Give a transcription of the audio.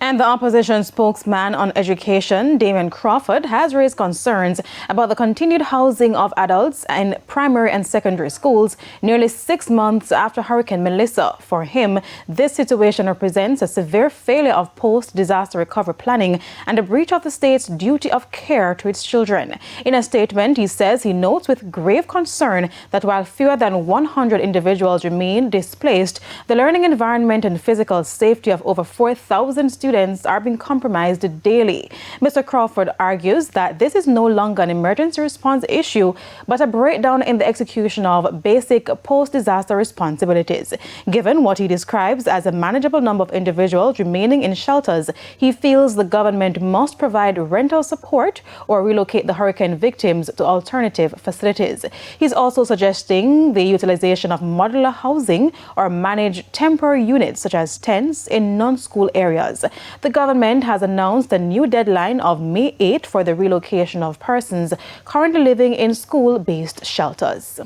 And the opposition spokesman on education, Damien Crawford, has raised concerns about the continued housing of adults in primary and secondary schools nearly 6 months after Hurricane Melissa. For him, this situation represents a severe failure of post-disaster recovery planning and a breach of the state's duty of care to its children. In a statement, he says he notes with grave concern that while fewer than 100 individuals remain displaced, the learning environment and physical safety of over 4,000 students are being compromised daily. Mr. Crawford argues that this is no longer an emergency response issue, but a breakdown in the execution of basic post-disaster responsibilities. Given what he describes as a manageable number of individuals remaining in shelters, he feels the government must provide rental support or relocate the hurricane victims to alternative facilities. He's also suggesting the utilization of modular housing or managed temporary units such as tents in non-school areas. The government has announced a new deadline of May 8 for the relocation of persons currently living in school-based shelters.